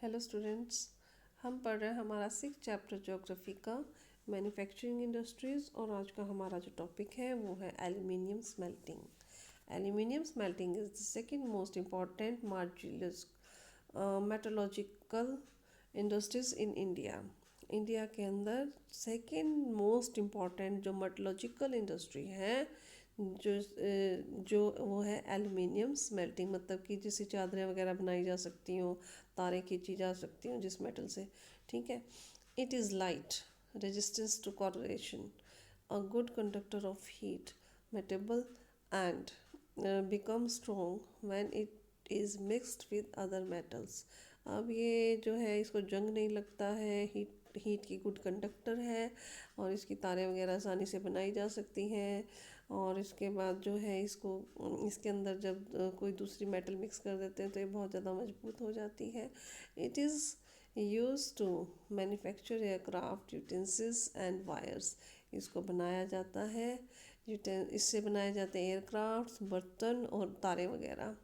Hello students, हम पढ़ रहे हैं हमारा 6th चैप्टर ज्योग्राफी का मैन्युफैक्चरिंग इंडस्ट्रीज़। और आज का हमारा जो टॉपिक है वो है aluminium smelting. Aluminium smelting is the second most important margins metallurgical industries in India. India के अंदर सेकंड मोस्ट इम्पॉर्टेंट जो मेटलॉजिकल इंडस्ट्री है जो वो है एल्युमिनियम स्मेल्टिंग। मतलब कि जिससे चादरें वगैरह बनाई जा सकती हों, तारें खींची जा सकती हों जिस मेटल से। ठीक है। It is light, resistance to corrosion, a good conductor of heat, malleable and become strong when it is mixed with other metals. अब ये जो है इसको जंग नहीं लगता है, हीट की गुड कंडक्टर है और इसकी तारें वगैरह आसानी से बनाई जा सकती हैं। और इसके बाद जो है इसके अंदर जब कोई दूसरी मेटल मिक्स कर देते हैं तो ये बहुत ज़्यादा मजबूत हो जाती है। It is use to manufacture aircraft utensils and wires. इसको बनाया जाता है, इससे बनाए जाते हैं एयरक्राफ्ट, बर्तन और तारे वगैरह।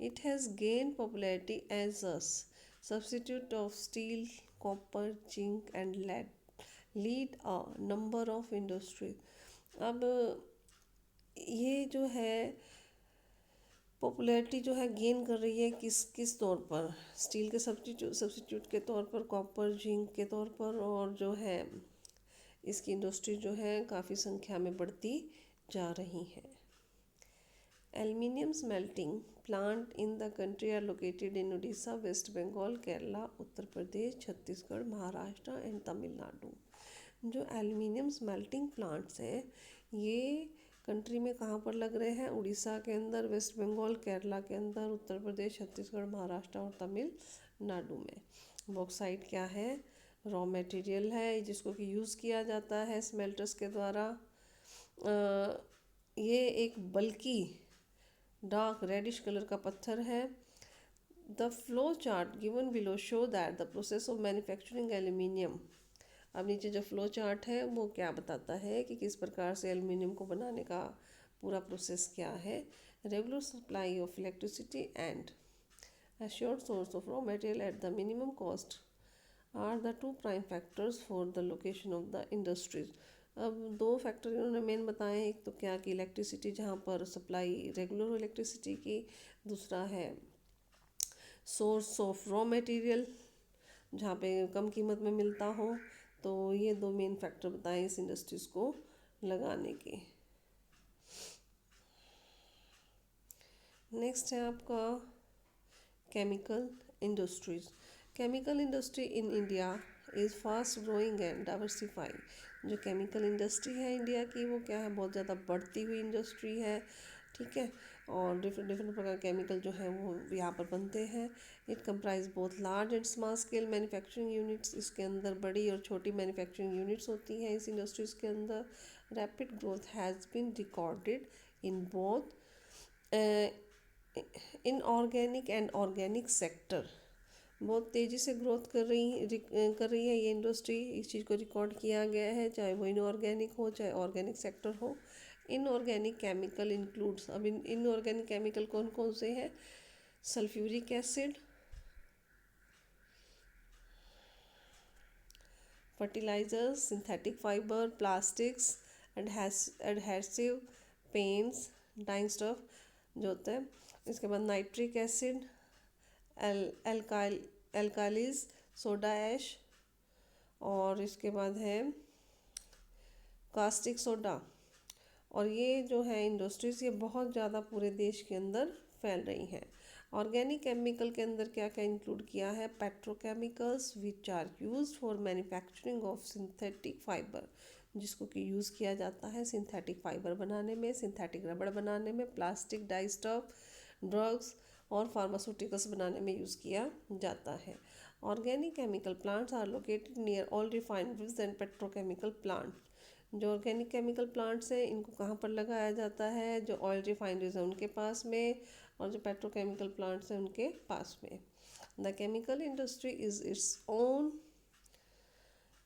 It has gain popularity as a substitute of steel, copper, zinc and lead, lead a number of industry. अब ये जो है पॉपुलैरिटी जो है गेन कर रही है किस किस तौर पर? स्टील के सब्स्टिट्यूट के तौर पर, कॉपर जिंक के तौर पर, और जो है इसकी इंडस्ट्री जो है काफ़ी संख्या में बढ़ती जा रही है। Aluminium smelting plant in the country are located in Orissa, West Bengal, Kerala, Uttar Pradesh, Chhattisgarh, Maharashtra and Tamil Nadu. जो एल्युमिनियम स्मेल्टिंग प्लांट्स हैं ये कंट्री में कहाँ पर लग रहे हैं? उड़ीसा के अंदर, वेस्ट बंगाल, केरला के अंदर, उत्तर प्रदेश, छत्तीसगढ़, महाराष्ट्र और तमिलनाडु में। बॉक्साइट क्या है? रॉ मटेरियल है जिसको कि यूज़ किया जाता है स्मेल्टर्स के द्वारा। ये एक बल्कि डार्क रेडिश कलर का पत्थर है। The flow chart given below show that the process of manufacturing aluminium. अब नीचे जो फ्लो चार्ट है वो क्या बताता है कि किस प्रकार से एल्युमिनियम को बनाने का पूरा प्रोसेस क्या है। Regular supply of electricity and assured source of raw material at the minimum cost are the two prime factors for the location of the industries। अब दो फैक्टर इन्होंने मेन बताए हैं। एक तो क्या कि इलेक्ट्रिसिटी, जहाँ पर सप्लाई रेगुलर हो इलेक्ट्रिसिटी की। दूसरा है सोर्स ऑफ रॉ मटेरियल, जहाँ पे कम कीमत में मिलता हो। तो ये दो मेन फैक्टर बताएं इस इंडस्ट्रीज़ को लगाने के। नेक्स्ट है आपका chemical industries. Chemical industry in India is fast growing and diversifying. जो केमिकल इंडस्ट्री है इंडिया की वो क्या है? बहुत ज़्यादा बढ़ती हुई इंडस्ट्री है। ठीक है। और डिफरेंट डिफरेंट प्रकार के केमिकल जो है वो यहाँ पर बनते हैं। It comprise both large and small scale manufacturing units. इसके अंदर बड़ी और छोटी मैन्युफैक्चरिंग यूनिट्स होती हैं इस इंडस्ट्रीज़ के अंदर। Rapid growth has been recorded in both inorganic and organic sector. बहुत तेज़ी से ग्रोथ कर रही है ये इंडस्ट्री। इस चीज़ को रिकॉर्ड किया गया है, चाहे वो इनऑर्गेनिक हो चाहे ऑर्गेनिक सेक्टर हो। इनऑर्गेनिक केमिकल इंक्लूड्स, अब इनऑर्गेनिक केमिकल कौन कौन से हैं? Sulphuric acid, fertilisers, synthetic fibre, plastics, adhesive, paints, dyeing stuff जो होता है। इसके बाद nitric acid, alkalies, soda ash, और इसके बाद है कास्टिक सोडा। और ये जो है इंडस्ट्रीज ये बहुत ज़्यादा पूरे देश के अंदर फैल रही हैं। ऑर्गेनिक केमिकल के अंदर क्या क्या इंक्लूड किया है? Petrochemicals which are used for manufacturing of synthetic fibre, जिसको कि यूज़ किया जाता है सिंथेटिक फाइबर बनाने में, सिंथेटिक रबड़ बनाने में, प्लास्टिक, डाइस्टफ, ड्रग्स और फार्मास्यूटिकल्स बनाने में यूज़ किया जाता है। Organic chemical plants are located near all refineries and petrochemical plant. जो ऑर्गेनिक केमिकल प्लांट्स हैं इनको कहाँ पर लगाया जाता है? जो ऑयल रिफाइनरीज हैं उनके पास में, और जो पेट्रोकेमिकल प्लांट्स हैं उनके पास में। The chemical industry is its own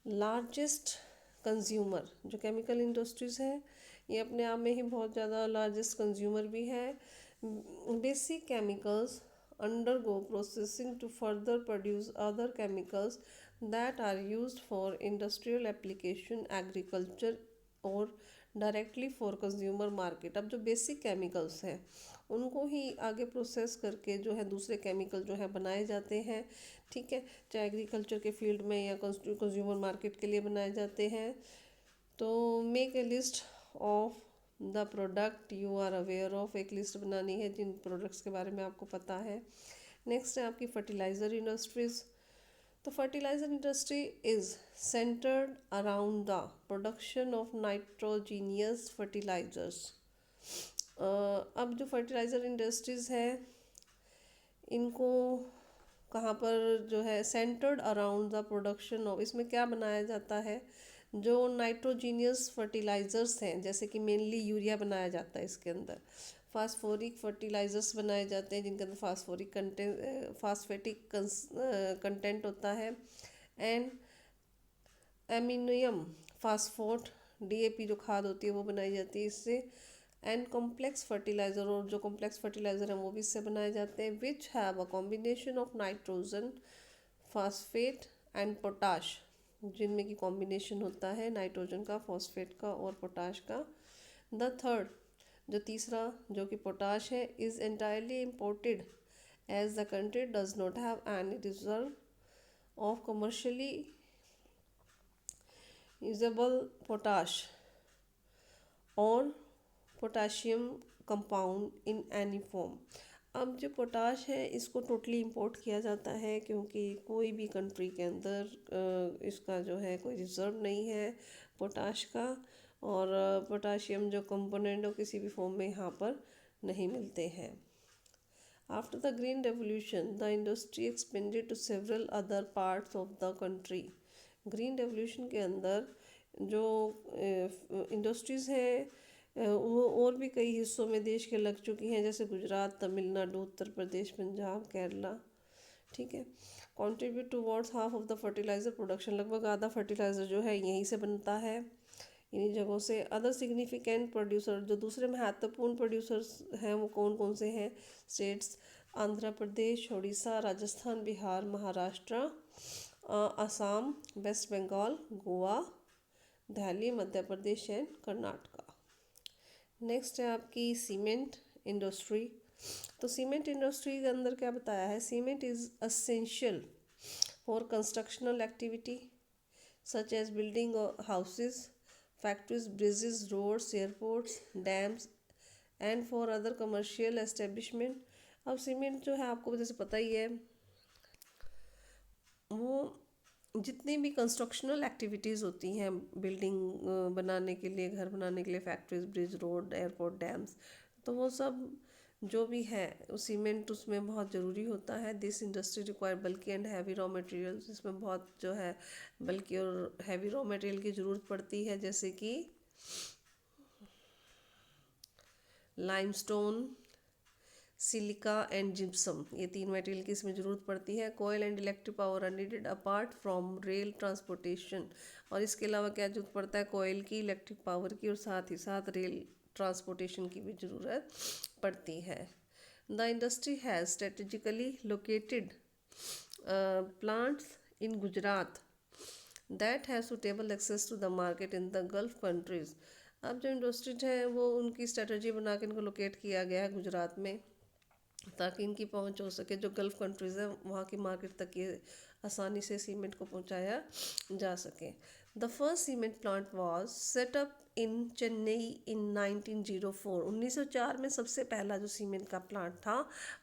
largest consumer. जो केमिकल इंडस्ट्रीज़ है ये अपने आप में ही बहुत ज़्यादा लार्जेस्ट कंज्यूमर भी है। Basic chemicals undergo processing to further produce other chemicals that are used for industrial application, agriculture और डायरेक्टली फॉर कंज्यूमर मार्केट। अब जो बेसिक केमिकल्स हैं उनको ही आगे प्रोसेस करके जो है दूसरे केमिकल जो है बनाए जाते हैं। ठीक है, चाहे एग्रीकल्चर के फील्ड में या कंज्यूमर मार्केट के लिए बनाए जाते हैं। तो make a list of the product you are aware of, एक लिस्ट बनानी है जिन प्रोडक्ट्स के बारे में आपको पता है। नेक्स्ट है आपकी फर्टिलाइज़र इंडस्ट्रीज़। तो fertiliser industry is centered around the production of nitrogenous fertilizers। अब जो फर्टिलाइज़र इंडस्ट्रीज़ है इनको कहाँ पर जो है centred around the production of, इसमें क्या बनाया जाता है, जो नाइट्रोजीनियस फर्टिलाइज़र्स हैं, जैसे कि मेनली यूरिया बनाया जाता है इसके अंदर, फास्फोरिक फर्टिलाइज़र्स बनाए जाते हैं जिनके अंदर फास्फेटिक कंटेंट होता है, एंड एमिनियम फास्फोट डीएपी जो खाद होती है वो बनाई जाती है इससे, एंड कॉम्प्लेक्स फर्टिलाइज़र, और जो कॉम्प्लेक्स फर्टिलाइज़र हैं वो भी इससे बनाए जाते हैं, which have a combination of nitrogen phosphate and potash, जिनमें की कॉम्बिनेशन होता है नाइट्रोजन का, फॉस्फेट का और पोटाश का। द थर्ड, जो तीसरा जो कि पोटाश है, is entirely imported as the country does not have any reserve of commercially usable potash और potassium compound in any form. अब जो पोटाश है इसको टोटली इंपोर्ट किया जाता है क्योंकि कोई भी कंट्री के अंदर इसका जो है कोई रिजर्व नहीं है पोटाश का, और पोटाशियम जो कंपोनेंट हो किसी भी फॉर्म में यहाँ पर नहीं मिलते हैं। After the green revolution the industry expanded to several other parts of the country. Green revolution के अंदर जो इंडस्ट्रीज़ हैं वो और भी कई हिस्सों में देश के लग चुकी हैं, जैसे गुजरात, तमिलनाडु, उत्तर प्रदेश, पंजाब, केरला। ठीक है, contribute towards half of the fertiliser production, लगभग आधा फर्टिलाइज़र जो है यहीं से बनता है, इन्हीं जगहों से। अदर सिग्निफिकेंट प्रोड्यूसर, जो दूसरे महत्वपूर्ण प्रोड्यूसर्स हैं वो कौन कौन से हैं states, Andhra Pradesh, Orissa, Rajasthan, Bihar, Maharashtra, Assam, West Bengal, Goa, Delhi, Madhya Pradesh and Karnataka. Next है आपकी सीमेंट इंडस्ट्री। तो सीमेंट इंडस्ट्री के अंदर क्या बताया है, cement is essential for constructional activity such as building houses, factories, bridges, roads, airports, dams and for other commercial establishment. अब सीमेंट जो है आपको जैसे पता ही है वो जितनी भी कंस्ट्रक्शनल एक्टिविटीज़ होती हैं बिल्डिंग बनाने के लिए, घर बनाने के लिए, factories, bridge, road, airport, dams, तो वो सब जो भी है वो सीमेंट उसमें बहुत ज़रूरी होता है। दिस इंडस्ट्री रिक्वायर बल्कि एंड हैवी रॉ मटेरियल्स, इसमें बहुत जो है बल्कि और हैवी रॉ मटेरियल की ज़रूरत पड़ती है, जैसे कि लाइमस्टोन, सिलिका एंड जिप्सम, ये तीन मटेरियल की इसमें ज़रूरत पड़ती है। Coal and electric power are needed apart from rail transportation, और इसके अलावा क्या जरूरत पड़ता है, कोयल की, इलेक्ट्रिक पावर की और साथ ही साथ रेल ट्रांसपोर्टेशन की भी ज़रूरत पड़ती है। The industry has strategically located plants in Gujarat that have suitable access to the market in the Gulf countries. अब जो इंडस्ट्रीज है वो उनकी स्ट्रेटजी बना के इनको लोकेट किया गया है गुजरात में, ताकि इनकी पहुंच हो सके जो गल्फ कंट्रीज़ है वहाँ की मार्केट तक ये आसानी से सीमेंट को पहुंचाया जा सके। The first cement plant was set up in Chennai in 1904। 1904 में सबसे पहला जो सीमेंट का प्लांट था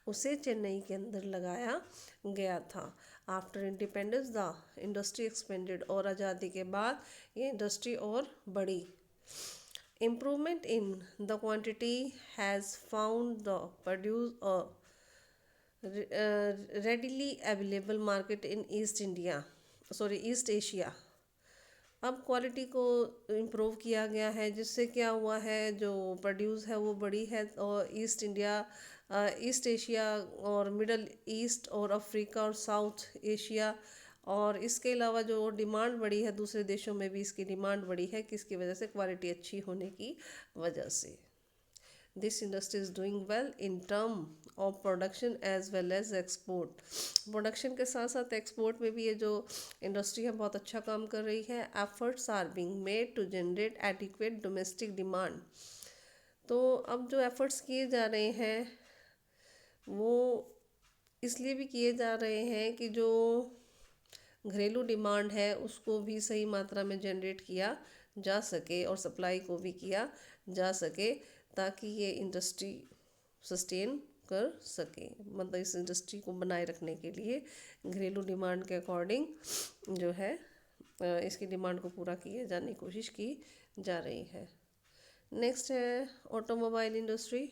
उसे चेन्नई के अंदर लगाया गया था। After independence the industry expanded, और आज़ादी के बाद ये इंडस्ट्री और बढ़ी। Improvement in the quantity has found the produce readily available market in East Asia। अब क्वालिटी को इम्प्रूव किया गया है, जिससे क्या हुआ है जो प्रोड्यूस है वो बड़ी है, और ईस्ट एशिया और मिडल ईस्ट और अफ्रीका और साउथ एशिया, और इसके अलावा जो डिमांड बढ़ी है दूसरे देशों में भी इसकी डिमांड बढ़ी है, किसकी वजह से, क्वालिटी अच्छी होने की वजह से। This industry is doing well in term of production as well as export. Production के साथ साथ एक्सपोर्ट में भी ये जो इंडस्ट्री है बहुत अच्छा काम कर रही है। Efforts are being made to generate adequate domestic demand. तो अब जो एफर्ट्स किए जा रहे हैं वो इसलिए भी किए जा रहे हैं कि जो घरेलू डिमांड है उसको भी सही मात्रा में जनरेट किया जा सके और सप्लाई को भी किया जा सके, ताकि ये इंडस्ट्री सस्टेन कर सके। मतलब इस इंडस्ट्री को बनाए रखने के लिए घरेलू डिमांड के अकॉर्डिंग जो है इसकी डिमांड को पूरा किए जाने की कोशिश की जा रही है। नेक्स्ट है automobile industry.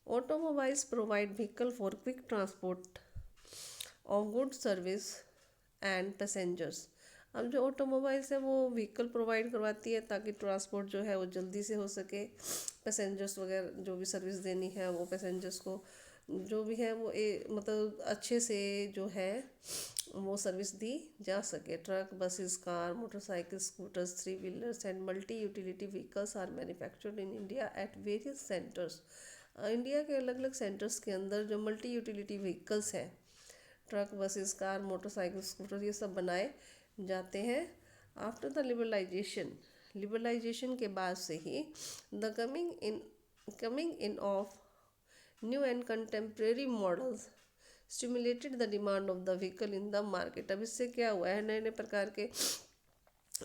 Automobiles provide vehicle for quick transport of good service and passengers. अब जो ऑटोमोबाइल्स है वो व्हीकल प्रोवाइड करवाती है ताकि ट्रांसपोर्ट जो है वो जल्दी से हो सके। पैसेंजर्स वगैरह जो भी सर्विस देनी है वो पैसेंजर्स को जो भी है वो मतलब अच्छे से जो है वो सर्विस दी जा सके। Truck, buses, car, motorcycle, scooters, three wheelers and multi utility vehicles are manufactured in India at various centres. India के अलग अलग सेंटर्स के अंदर जो मल्टी यूटिलिटी व्हीकल्स है, truck, buses, car, motorcycle, scooter, ये सब बनाए जाते हैं। आफ्टर द लिबरलाइजेशन के बाद से ही the coming in of new and contemporary models stimulated the demand of the vehicle in the market. अब इससे क्या हुआ है, नए नए प्रकार के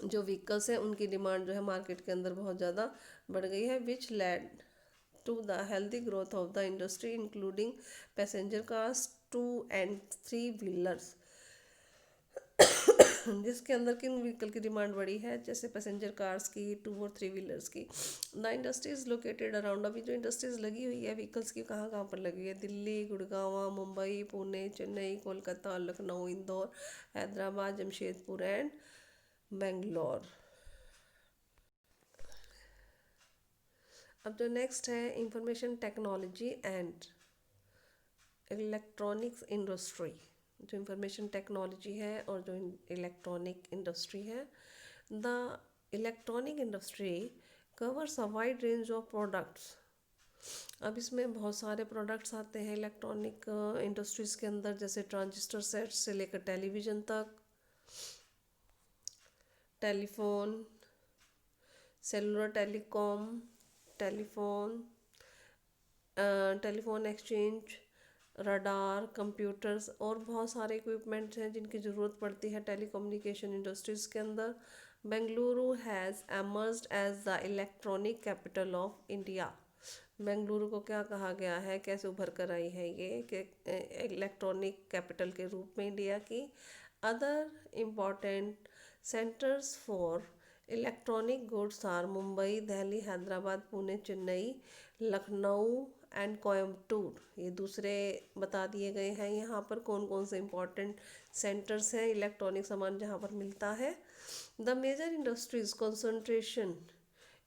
जो व्हीकल्स हैं उनकी डिमांड जो है मार्केट के अंदर बहुत ज़्यादा बढ़ गई है, which led to the healthy growth of the industry including passenger cars, two and three wheelers. जिसके अंदर किन व्हीकल की डिमांड बढ़ी है, जैसे पैसेंजर कार्स की, टू और थ्री व्हीलर्स की। The industry is located around. अभी जो इंडस्ट्रीज लगी हुई है व्हीकल्स की, कहाँ कहाँ पर लगी हुई है? दिल्ली, गुड़गांव, मुंबई, पुणे, चेन्नई, कोलकाता, लखनऊ, इंदौर, हैदराबाद, जमशेदपुर एंड बेंगलोर। अब जो नेक्स्ट है information technology and electronics industry. जो इंफॉर्मेशन टेक्नोलॉजी है और जो इलेक्ट्रॉनिक इंडस्ट्री है, the electronic industry covers a wide range of products. अब इसमें बहुत सारे प्रोडक्ट्स आते हैं इलेक्ट्रॉनिक इंडस्ट्रीज़ के अंदर, जैसे ट्रांजिस्टर सेट्स से लेकर टेलीविज़न तक, telephone, cellular telecom, telephone, telephone exchange, radar, computers और बहुत सारे इक्विपमेंट्स हैं जिनकी ज़रूरत पड़ती है टेलीकम्युनिकेशन इंडस्ट्रीज़ के अंदर। Bengaluru has emerged as the electronic capital of India. Bengaluru को क्या कहा गया है, कैसे उभर कर आई है ये कि इलेक्ट्रॉनिक कैपिटल के रूप में इंडिया की। Other important centres for electronic goods are Mumbai, Delhi, Hyderabad, Pune, Chennai, Lucknow and Coimbatore. ये दूसरे बता दिए गए हैं यहाँ पर कौन कौन से इम्पोर्टेंट सेंटर्स हैं इलेक्ट्रॉनिक सामान जहाँ पर मिलता है। The major industries concentration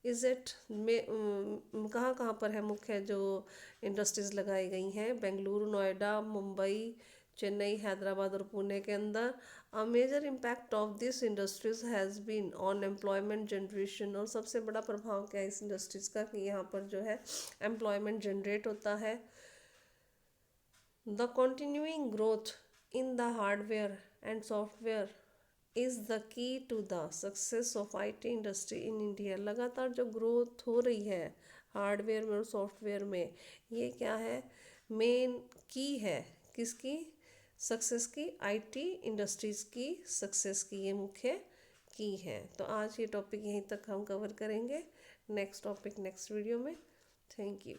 is at में कहाँ कहाँ पर है मुख्य जो इंडस्ट्रीज़ लगाई गई हैं? बेंगलुरु, नोएडा, मुंबई, चेन्नई, हैदराबाद और पुणे के अंदर। A major impact of this industries has been on employment generation. और सबसे बड़ा प्रभाव क्या है इस इंडस्ट्रीज़ का कि यहाँ पर जो है एम्प्लॉयमेंट जनरेट होता है। The continuing growth in the hardware and software is the key to the success of IT industry in India. लगातार जो ग्रोथ हो रही है हार्डवेयर में और सॉफ्टवेयर में, ये क्या है, मेन की है किसकी सक्सेस की? IT इंडस्ट्रीज़ की सक्सेस की ये मुख्य की है। तो आज ये टॉपिक यहीं तक हम कवर करेंगे। नेक्स्ट टॉपिक नेक्स्ट वीडियो में। Thank you.